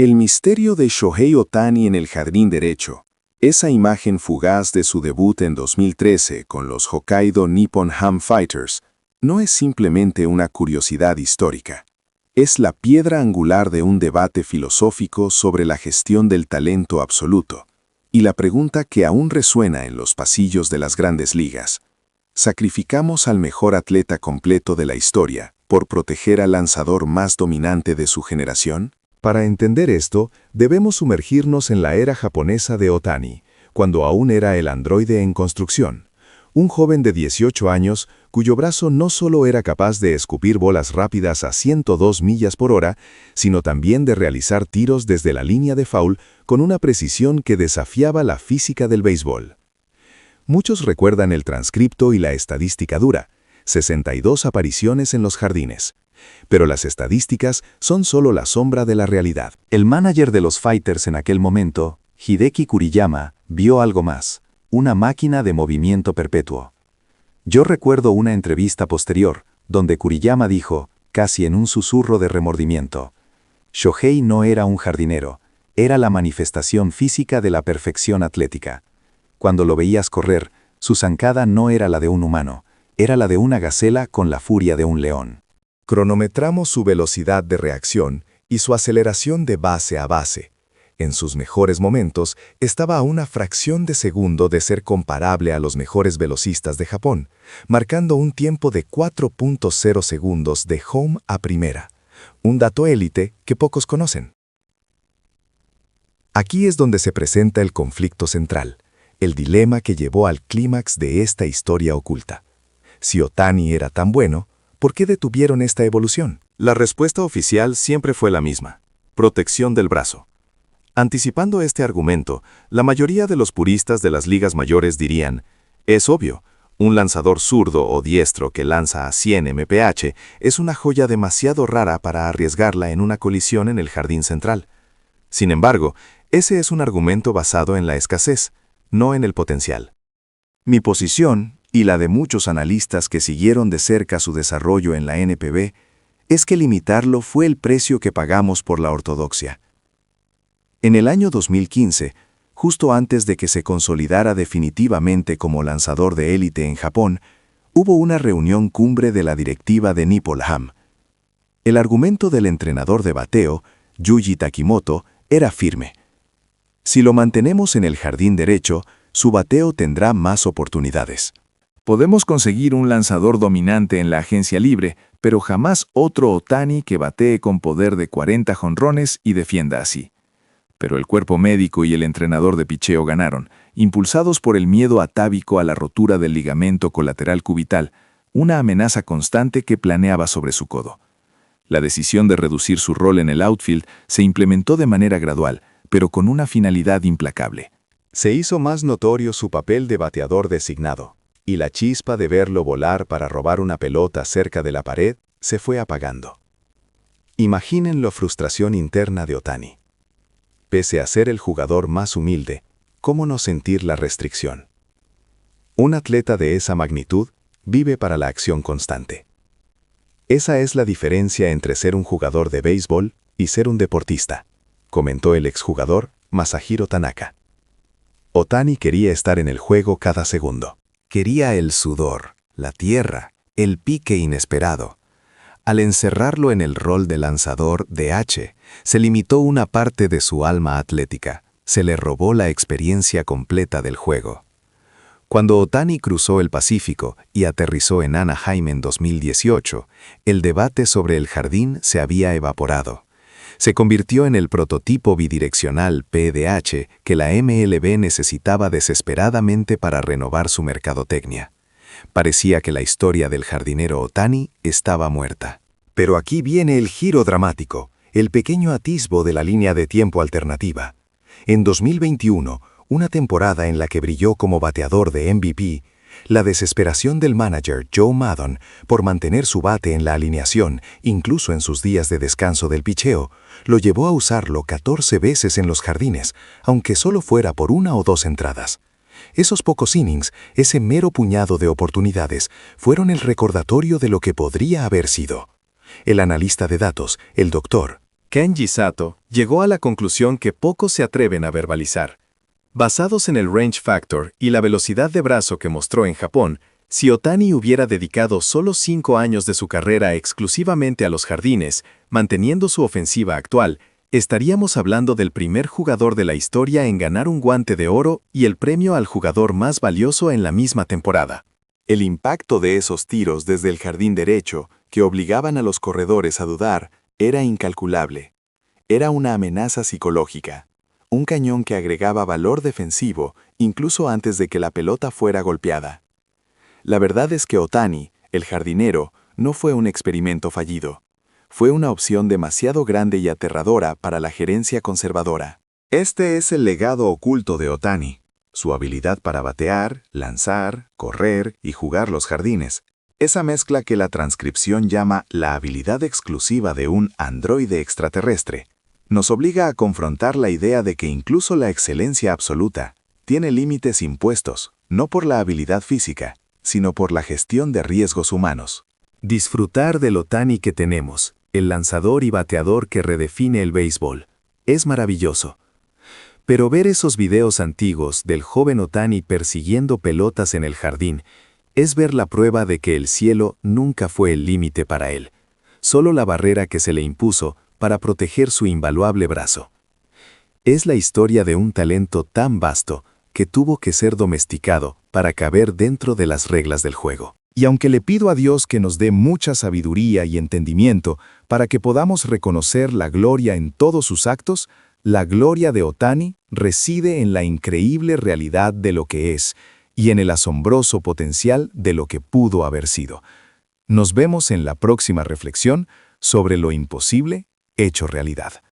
El misterio de Shohei Ohtani en el jardín derecho. Esa imagen fugaz de su debut en 2013 con los Hokkaido Nippon Ham Fighters no es simplemente una curiosidad histórica. Es la piedra angular de un debate filosófico sobre la gestión del talento absoluto, y la pregunta que aún resuena en los pasillos de las grandes ligas. ¿Sacrificamos al mejor atleta completo de la historia por proteger al lanzador más dominante de su generación? Para entender esto, debemos sumergirnos en la era japonesa de Ohtani, cuando aún era el androide en construcción. Un joven de 18 años, cuyo brazo no solo era capaz de escupir bolas rápidas a 102 millas por hora, sino también de realizar tiros desde la línea de foul con una precisión que desafiaba la física del béisbol. Muchos recuerdan el transcripto y la estadística dura, 62 apariciones en los jardines. Pero las estadísticas son solo la sombra de la realidad. El manager de los Fighters en aquel momento, Hideki Kuriyama, vio algo más, una máquina de movimiento perpetuo. Yo recuerdo una entrevista posterior, donde Kuriyama dijo, casi en un susurro de remordimiento, Shohei no era un jardinero, era la manifestación física de la perfección atlética. Cuando lo veías correr, su zancada no era la de un humano, era la de una gacela con la furia de un león. Cronometramos su velocidad de reacción y su aceleración de base a base. En sus mejores momentos, estaba a una fracción de segundo de ser comparable a los mejores velocistas de Japón, marcando un tiempo de 4.0 segundos de home a primera, un dato élite que pocos conocen. Aquí es donde se presenta el conflicto central, el dilema que llevó al clímax de esta historia oculta. Si Ohtani era tan bueno, ¿por qué detuvieron esta evolución? La respuesta oficial siempre fue la misma: protección del brazo. Anticipando este argumento, la mayoría de los puristas de las ligas mayores dirían, es obvio, un lanzador zurdo o diestro que lanza a 100 mph es una joya demasiado rara para arriesgarla en una colisión en el jardín central. Sin embargo, ese es un argumento basado en la escasez, no en el potencial. Mi posición, y la de muchos analistas que siguieron de cerca su desarrollo en la NPB, es que limitarlo fue el precio que pagamos por la ortodoxia. En el año 2015, justo antes de que se consolidara definitivamente como lanzador de élite en Japón, hubo una reunión cumbre de la directiva de Nippon Ham. El argumento del entrenador de bateo, Yuji Takimoto, era firme. Si lo mantenemos en el jardín derecho, su bateo tendrá más oportunidades. Podemos conseguir un lanzador dominante en la agencia libre, pero jamás otro Ohtani que batee con poder de 40 jonrones y defienda así. Pero el cuerpo médico y el entrenador de picheo ganaron, impulsados por el miedo atávico a la rotura del ligamento colateral cubital, una amenaza constante que planeaba sobre su codo. La decisión de reducir su rol en el outfield se implementó de manera gradual, pero con una finalidad implacable. Se hizo más notorio su papel de bateador designado, y la chispa de verlo volar para robar una pelota cerca de la pared se fue apagando. Imaginen la frustración interna de Ohtani. Pese a ser el jugador más humilde, ¿cómo no sentir la restricción? Un atleta de esa magnitud vive para la acción constante. Esa es la diferencia entre ser un jugador de béisbol y ser un deportista, comentó el exjugador Masahiro Tanaka. Ohtani quería estar en el juego cada segundo. Quería el sudor, la tierra, el pique inesperado. Al encerrarlo en el rol de lanzador DH, se limitó una parte de su alma atlética. Se le robó la experiencia completa del juego. Cuando Ohtani cruzó el Pacífico y aterrizó en Anaheim en 2018, el debate sobre el jardín se había evaporado. Se convirtió en el prototipo bidireccional PDH que la MLB necesitaba desesperadamente para renovar su mercadotecnia. Parecía que la historia del jardinero Ohtani estaba muerta. Pero aquí viene el giro dramático, el pequeño atisbo de la línea de tiempo alternativa. En 2021, una temporada en la que brilló como bateador de MVP, la desesperación del manager Joe Maddon por mantener su bate en la alineación, incluso en sus días de descanso del picheo, lo llevó a usarlo 14 veces en los jardines, aunque solo fuera por 1 o 2 entradas. Esos pocos innings, ese mero puñado de oportunidades, fueron el recordatorio de lo que podría haber sido. El analista de datos, el Dr. Kenji Sato llegó a la conclusión que pocos se atreven a verbalizar. Basados en el range factor y la velocidad de brazo que mostró en Japón, si Otani hubiera dedicado solo 5 años de su carrera exclusivamente a los jardines, manteniendo su ofensiva actual, estaríamos hablando del primer jugador de la historia en ganar un Guante de Oro y el premio al jugador más valioso en la misma temporada. El impacto de esos tiros desde el jardín derecho, que obligaban a los corredores a dudar, era incalculable. Era una amenaza psicológica. Un cañón que agregaba valor defensivo incluso antes de que la pelota fuera golpeada. La verdad es que Otani, el jardinero, no fue un experimento fallido. Fue una opción demasiado grande y aterradora para la gerencia conservadora. Este es el legado oculto de Otani. Su habilidad para batear, lanzar, correr y jugar los jardines. Esa mezcla que la transcripción llama la habilidad exclusiva de un androide extraterrestre. Nos obliga a confrontar la idea de que incluso la excelencia absoluta tiene límites impuestos, no por la habilidad física, sino por la gestión de riesgos humanos. Disfrutar del Otani que tenemos, el lanzador y bateador que redefine el béisbol, es maravilloso. Pero ver esos videos antiguos del joven Otani persiguiendo pelotas en el jardín es ver la prueba de que el cielo nunca fue el límite para él, solo la barrera que se le impuso para proteger su invaluable brazo. Es la historia de un talento tan vasto que tuvo que ser domesticado para caber dentro de las reglas del juego. Y aunque le pido a Dios que nos dé mucha sabiduría y entendimiento para que podamos reconocer la gloria en todos sus actos, la gloria de Otani reside en la increíble realidad de lo que es y en el asombroso potencial de lo que pudo haber sido. Nos vemos en la próxima reflexión sobre lo imposible hecho realidad.